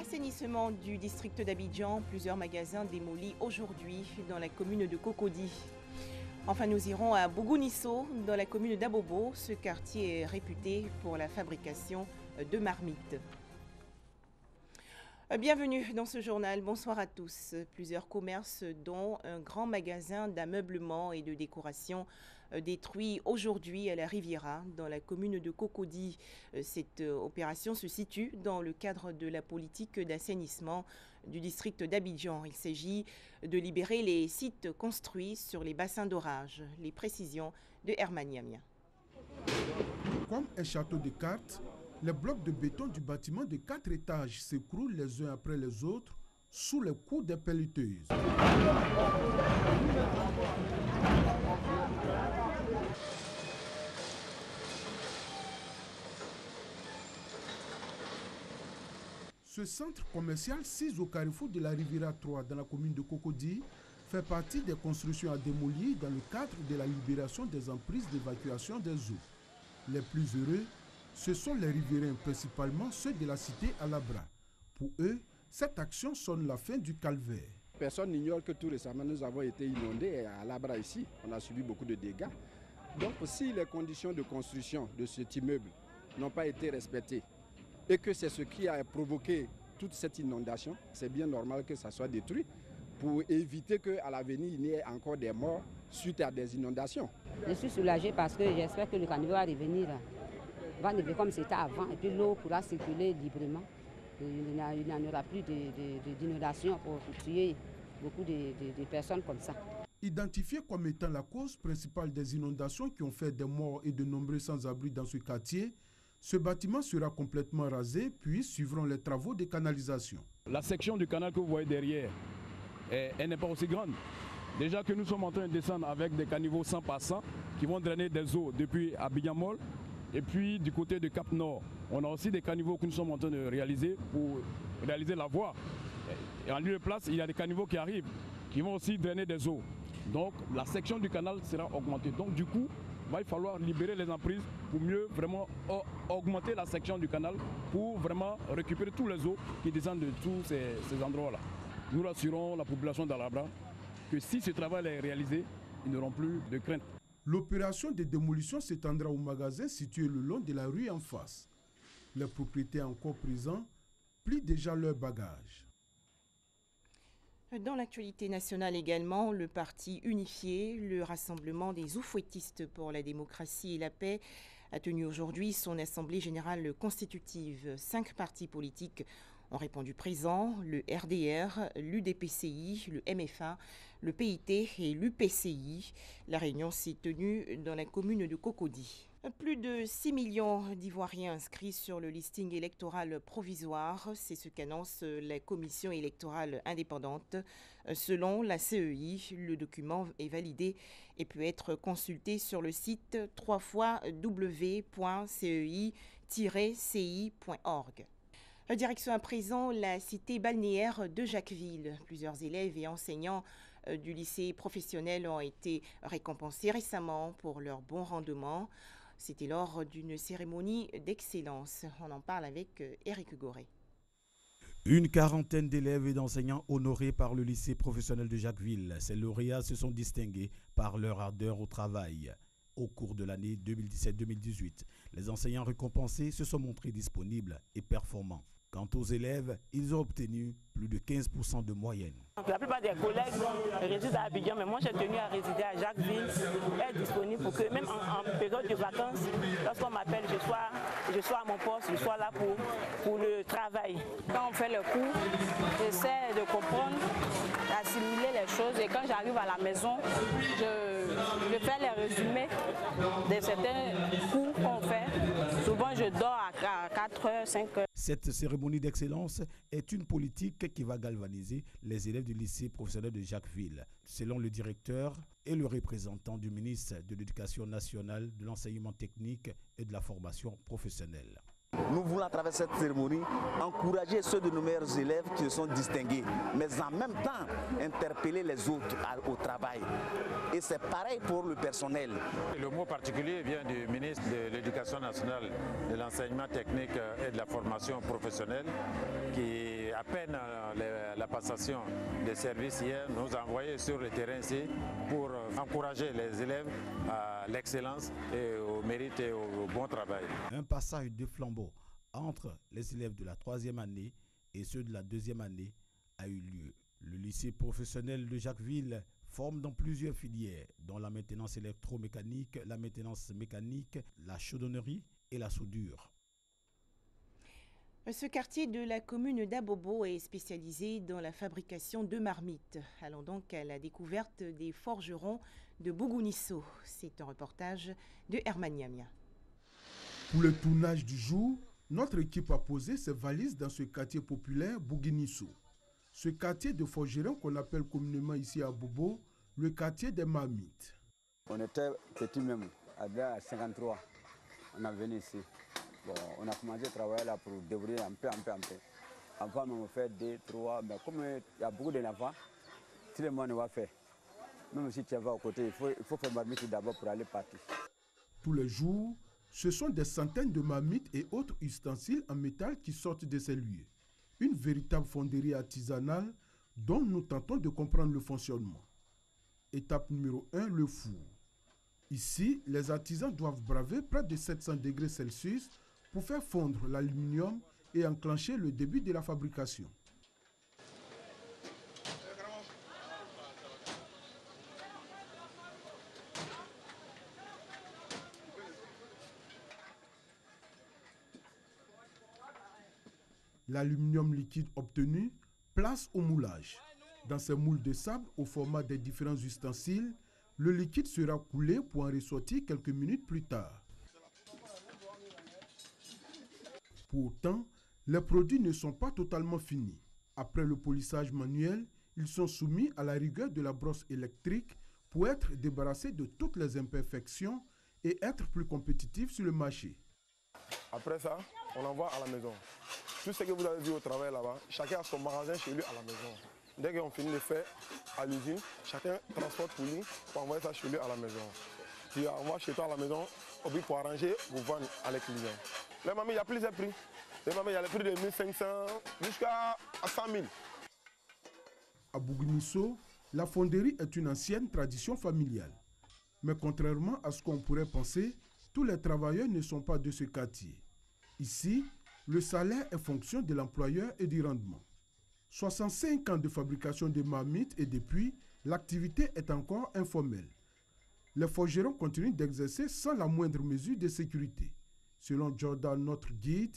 Assainissement du district d'Abidjan, plusieurs magasins démolis aujourd'hui dans la commune de Cocody. Enfin, nous irons à Bougounisso, dans la commune d'Abobo. Ce quartier est réputé pour la fabrication de marmites. Bienvenue dans ce journal, bonsoir à tous. Plusieurs commerces, dont un grand magasin d'ameublement et de décoration, détruit aujourd'hui à la Riviera, dans la commune de Cocody. Cette opération se situe dans le cadre de la politique d'assainissement du district d'Abidjan. Il s'agit de libérer les sites construits sur les bassins d'orage. Les précisions de Herman Yamia. Comme un château de cartes, les blocs de béton du bâtiment de 4 étages s'écroulent les uns après les autres sous les coups des pelleteuses. Ce centre commercial, 6 au carrefour de la Riviera 3 dans la commune de Cocody, fait partie des constructions à démolir dans le cadre de la libération des emprises d'évacuation des eaux. Les plus heureux, ce sont les riverains, principalement ceux de la cité Alabra. Pour eux, cette action sonne la fin du calvaire. Personne n'ignore que tout récemment, nous avons été inondés à Alabra ici. On a subi beaucoup de dégâts. Donc si les conditions de construction de cet immeuble n'ont pas été respectées et que c'est ce qui a provoqué toute cette inondation, c'est bien normal que ça soit détruit pour éviter qu'à l'avenir, il n'y ait encore des morts suite à des inondations. Je suis soulagée parce que j'espère que le caniveau va revenir comme c'était avant, et puis l'eau pourra circuler librement. Il n'y en aura plus d'inondations pour tuer beaucoup de personnes comme ça. Identifié comme étant la cause principale des inondations qui ont fait des morts et de nombreux sans-abri dans ce quartier, ce bâtiment sera complètement rasé, puis suivront les travaux de canalisation. La section du canal que vous voyez derrière, elle n'est pas aussi grande. Déjà que nous sommes en train de descendre avec des caniveaux 100 par 100 qui vont drainer des eaux depuis Abidjan Mall. Et puis du côté de Cap Nord, on a aussi des caniveaux que nous sommes en train de réaliser pour réaliser la voie. Et en lieu de place, il y a des caniveaux qui arrivent, qui vont aussi drainer des eaux. Donc la section du canal sera augmentée. Donc du coup, il va falloir libérer les emprises pour mieux vraiment augmenter la section du canal pour vraiment récupérer tous les eaux qui descendent de tous ces endroits-là. Nous rassurons la population d'Alabra que si ce travail est réalisé, ils n'auront plus de crainte. L'opération de démolition s'étendra au magasin situé le long de la rue en face. Les propriétaires encore présents plient déjà leurs bagages. Dans l'actualité nationale également, le parti unifié, le Rassemblement des oufouettistes pour la démocratie et la paix, a tenu aujourd'hui son assemblée générale constitutive. 5 partis politiques ont répondu présents, le RDR, l'UDPCI, le MFA, le PIT et l'UPCI. La réunion s'est tenue dans la commune de Cocody. Plus de 6 millions d'Ivoiriens inscrits sur le listing électoral provisoire, c'est ce qu'annonce la commission électorale indépendante. Selon la CEI, le document est validé et peut être consulté sur le site www.cei-ci.org. Direction à présent la cité balnéaire de Jacquesville. Plusieurs élèves et enseignants du lycée professionnel ont été récompensés récemment pour leur bon rendement. C'était lors d'une cérémonie d'excellence. On en parle avec Éric Goré. Une quarantaine d'élèves et d'enseignants honorés par le lycée professionnel de Jacquesville. Ces lauréats se sont distingués par leur ardeur au travail. Au cours de l'année 2017-2018, les enseignants récompensés se sont montrés disponibles et performants. Quant aux élèves, ils ont obtenu plus de 15% de moyenne. La plupart des collègues résident à Abidjan, mais moi j'ai tenu à résider à Jacquesville, être disponible pour que même en période de vacances, lorsqu'on m'appelle, je sois à mon poste, je sois là pour le travail. Quand on fait le cours, j'essaie de comprendre, d'assimiler les choses et quand j'arrive à la maison, je fais les résumés de certains cours qu'on fait. Souvent je dors à 4 heures, 5 heures. Cette cérémonie d'excellence est une politique qui va galvaniser les élèves du lycée professionnel de Jacquesville. Selon le directeur et le représentant du ministre de l'Éducation nationale, de l'enseignement technique et de la formation professionnelle. Nous voulons à travers cette cérémonie encourager ceux de nos meilleurs élèves qui se sont distingués, mais en même temps interpeller les autres au travail. Et c'est pareil pour le personnel. Le mot particulier vient du ministre de l'Éducation nationale, de l'enseignement technique et de la formation professionnelle qui à peine la passation des services hier, nous a envoyés sur le terrain ici pour encourager les élèves à l'excellence et au mérite et au bon travail. Un passage de flambeau entre les élèves de la 3e année et ceux de la 2e année a eu lieu. Le lycée professionnel de Jacquesville forme dans plusieurs filières, dont la maintenance électromécanique, la maintenance mécanique, la chaudronnerie et la soudure. Ce quartier de la commune d'Abobo est spécialisé dans la fabrication de marmites. Allons donc à la découverte des forgerons de Bougounisso. C'est un reportage de Herman Niamia. Pour le tournage du jour, notre équipe a posé ses valises dans ce quartier populaire Bougounisso. Ce quartier de forgerons qu'on appelle communément ici à Bobo, le quartier des marmites. On était petits même, à 53, on est venu ici. Bon, on a commencé à travailler là pour débrouiller un peu. Avant, on fait 2, 3, mais comme il y a beaucoup d'enfants, tout le monde va faire. Même si tu vas au côté, il faut faire marmite d'abord pour aller partir. Tous les jours, ce sont des centaines de marmites et autres ustensiles en métal qui sortent de ces lieux. Une véritable fonderie artisanale dont nous tentons de comprendre le fonctionnement. Étape numéro 1, le four. Ici, les artisans doivent braver près de 700 degrés Celsius pour faire fondre l'aluminium et enclencher le début de la fabrication. L'aluminium liquide obtenu place au moulage. Dans ces moules de sable au format des différents ustensiles, le liquide sera coulé pour en ressortir quelques minutes plus tard. Pourtant, les produits ne sont pas totalement finis. Après le polissage manuel, ils sont soumis à la rigueur de la brosse électrique pour être débarrassés de toutes les imperfections et être plus compétitifs sur le marché. Après ça, on envoie à la maison. Tout ce que vous avez vu au travail là-bas, chacun a son magasin chez lui à la maison. Dès qu'on finit de faire à l'usine, chacun transporte pour lui pour envoyer ça chez lui à la maison. Tu envoies chez toi à la maison pour arranger, pour vendre à les clients. Les mamies, il y a plusieurs prix. Les mamies, il y a le prix de 1500 jusqu'à 100 000. À Bougounisso, la fonderie est une ancienne tradition familiale. Mais contrairement à ce qu'on pourrait penser, tous les travailleurs ne sont pas de ce quartier. Ici, le salaire est fonction de l'employeur et du rendement. 65 ans de fabrication de marmites et depuis, l'activité est encore informelle. Les forgerons continuent d'exercer sans la moindre mesure de sécurité. Selon Jordan, notre guide,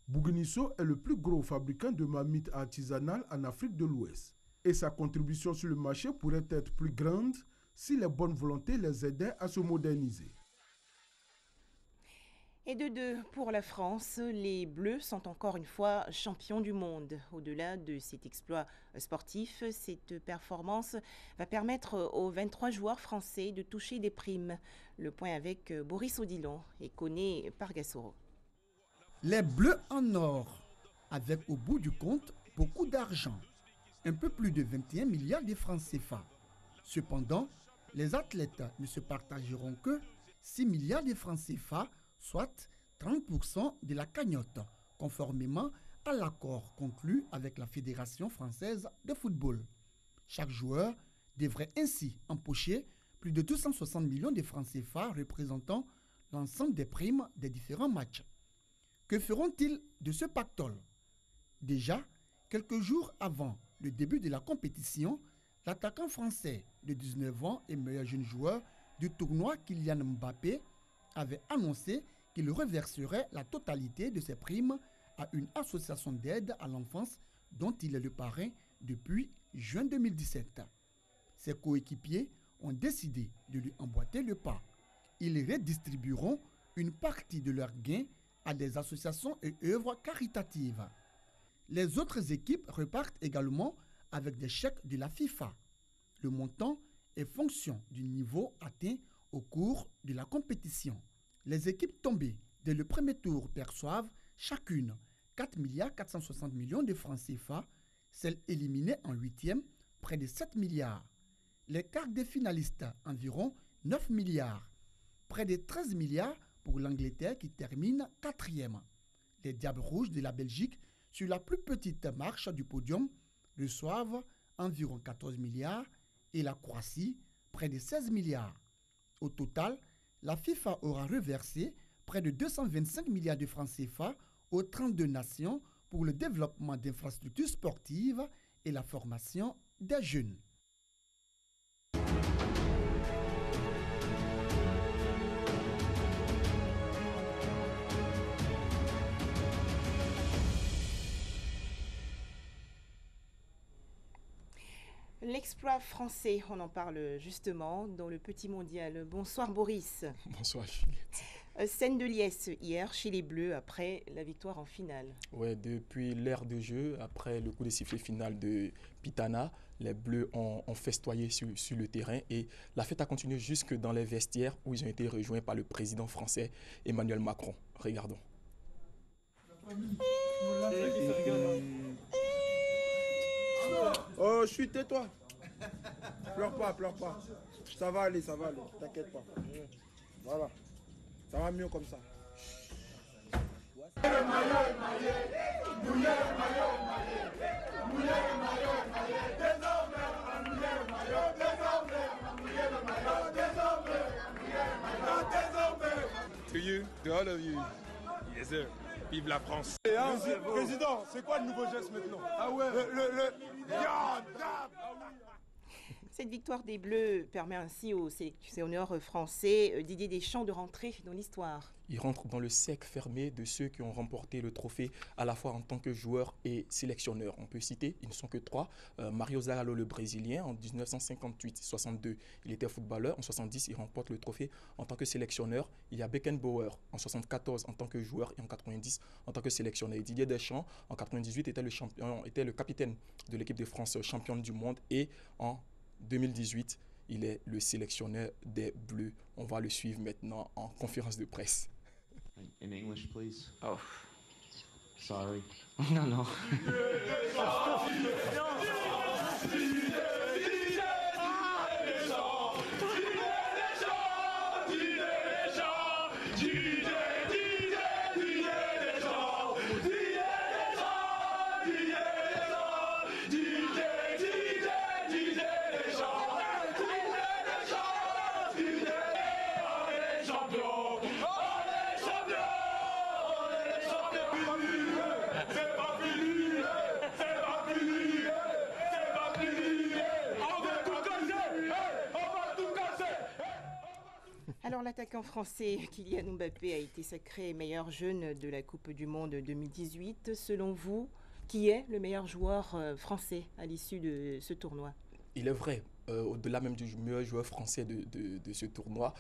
Bougounisso est le plus gros fabricant de marmites artisanales en Afrique de l'Ouest. Et sa contribution sur le marché pourrait être plus grande si les bonnes volontés les aidaient à se moderniser. Et de 2 pour la France, les Bleus sont encore une fois champions du monde. Au-delà de cet exploit sportif, cette performance va permettre aux 23 joueurs français de toucher des primes. Le point avec Boris Odilon et Koné Pargassoro. Les Bleus en or, avec au bout du compte beaucoup d'argent, un peu plus de 21 milliards de francs CFA. Cependant, les athlètes ne se partageront que 6 milliards de francs CFA, soit 30% de la cagnotte, conformément à l'accord conclu avec la Fédération française de football. Chaque joueur devrait ainsi empocher plus de 260 millions de francs CFA représentant l'ensemble des primes des différents matchs. Que feront-ils de ce pactole? Déjà, quelques jours avant le début de la compétition, l'attaquant français de 19 ans et meilleur jeune joueur du tournoi Kylian Mbappé avait annoncé qu'il reverserait la totalité de ses primes à une association d'aide à l'enfance dont il est le parrain depuis juin 2017. Ses coéquipiers ont décidé de lui emboîter le pas. Ils redistribueront une partie de leurs gains à des associations et œuvres caritatives. Les autres équipes repartent également avec des chèques de la FIFA. Le montant est fonction du niveau atteint au cours de la compétition. Les équipes tombées dès le premier tour perçoivent chacune 4 460 millions de francs CFA, celles éliminées en 8e, près de 7 milliards. Les quarts des finalistes, environ 9 milliards. Près de 13 milliards pour l'Angleterre qui termine 4e. Les Diables Rouges de la Belgique sur la plus petite marche du podium, reçoivent environ 14 milliards et la Croatie près de 16 milliards. Au total, la FIFA aura reversé près de 225 milliards de francs CFA aux 32 nations pour le développement d'infrastructures sportives et la formation des jeunes. L'exploit français, on en parle justement dans le petit mondial. Bonsoir Boris. Bonsoir Juliette. Scène de liesse hier chez les Bleus après la victoire en finale. Ouais, depuis l'ère de jeu, après le coup de sifflet final de Pitana, les Bleus ont festoyé sur le terrain et la fête a continué jusque dans les vestiaires où ils ont été rejoints par le président français Emmanuel Macron. Regardons. Oh, chut, tais-toi. Pleure pas. Ça va aller, t'inquiète pas. Voilà. Ça va mieux comme ça. To you, to all of you. Yes sir. Vive la France. Président, c'est quoi le nouveau geste maintenant? Ah ouais, Cette victoire des Bleus permet ainsi aux sélectionneurs français Didier Deschamps de rentrer dans l'histoire. Il rentre dans le cercle fermé de ceux qui ont remporté le trophée à la fois en tant que joueur et sélectionneur. On peut citer, ils ne sont que trois, Mario Zagallo le Brésilien en 1958-62, il était footballeur, en 70 il remporte le trophée en tant que sélectionneur. Il y a Beckenbauer en 74 en tant que joueur et en 90 en tant que sélectionneur. Et Didier Deschamps en 98 était le capitaine de l'équipe de France championne du monde et en 2018, il est le sélectionneur des Bleus. On va le suivre maintenant en conférence de presse. In English, please. Oh, sorry. No. Alors l'attaquant français Kylian Mbappé a été sacré meilleur jeune de la Coupe du Monde 2018. Selon vous, qui est le meilleur joueur français à l'issue de ce tournoi? Il est vrai, au-delà même du meilleur joueur français de ce tournoi,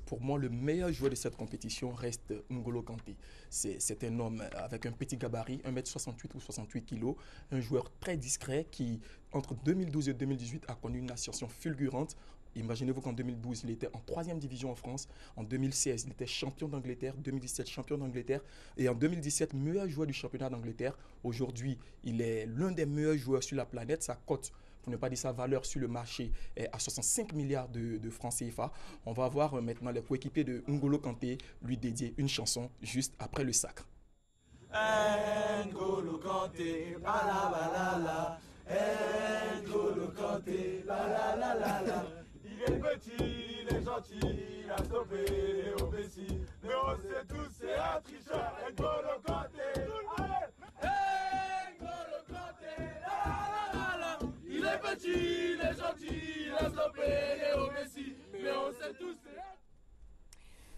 pour moi, le meilleur joueur de cette compétition reste N'Golo Kanté. C'est un homme avec un petit gabarit, 1m68 ou 68 kg, un joueur très discret qui, entre 2012 et 2018, a connu une ascension fulgurante. Imaginez-vous qu'en 2012, il était en 3e division en France. En 2016, il était champion d'Angleterre. 2017, champion d'Angleterre. Et en 2017, meilleur joueur du championnat d'Angleterre. Aujourd'hui, il est l'un des meilleurs joueurs sur la planète. Sa cote, pour ne pas dire sa valeur sur le marché, est à 65 milliards de francs CFA. On va voir maintenant les coéquipiers de N'Golo Kanté lui dédier une chanson juste après le sacre. N'Golo Kanté, balabalala. N'Golo Kanté, balalalala. Il est petit, il est gentil, il a stoppé les obésis. Mais on sait tous, c'est un tricheur. N'Golo Kanté, N'Golo Kanté, la la la la. Il est petit, il est gentil, il a stoppé les obésis. Mais on sait tous, c'est un...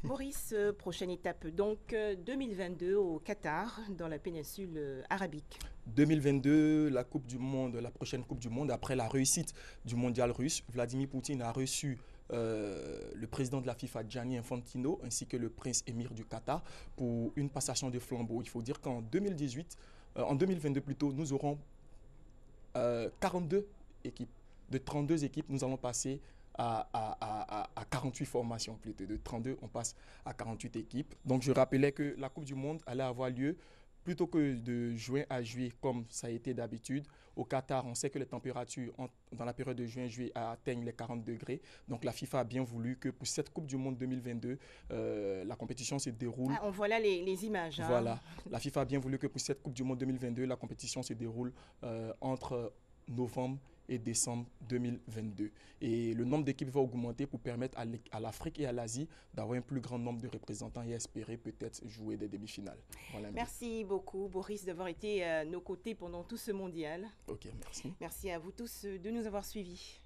Maurice, prochaine étape donc 2022 au Qatar, dans la péninsule arabique. 2022, la Coupe du Monde, la prochaine Coupe du Monde, après la réussite du mondial russe, Vladimir Poutine a reçu le président de la FIFA, Gianni Infantino, ainsi que le prince émir du Qatar pour une passation de flambeau. Il faut dire qu'en 2022 plutôt, nous aurons 42 équipes. De 32 équipes, nous allons passer à 48 formations plutôt. De 32, on passe à 48 équipes. Donc je rappelais que la Coupe du Monde allait avoir lieu plutôt que de juin à juillet comme ça a été d'habitude. Au Qatar, on sait que les températures dans la période de juin-juillet atteignent les 40 degrés. Donc la FIFA a bien voulu que pour cette Coupe du Monde 2022, la compétition se déroule. On voit là les images. Hein. Voilà. La FIFA a bien voulu que pour cette Coupe du Monde 2022, la compétition se déroule entre novembre et décembre 2022. Et le nombre d'équipes va augmenter pour permettre à l'Afrique et à l'Asie d'avoir un plus grand nombre de représentants et espérer peut-être jouer des demi-finales. Voilà. Merci beaucoup, Boris, d'avoir été à nos côtés pendant tout ce mondial. Ok, merci. Merci à vous tous de nous avoir suivis.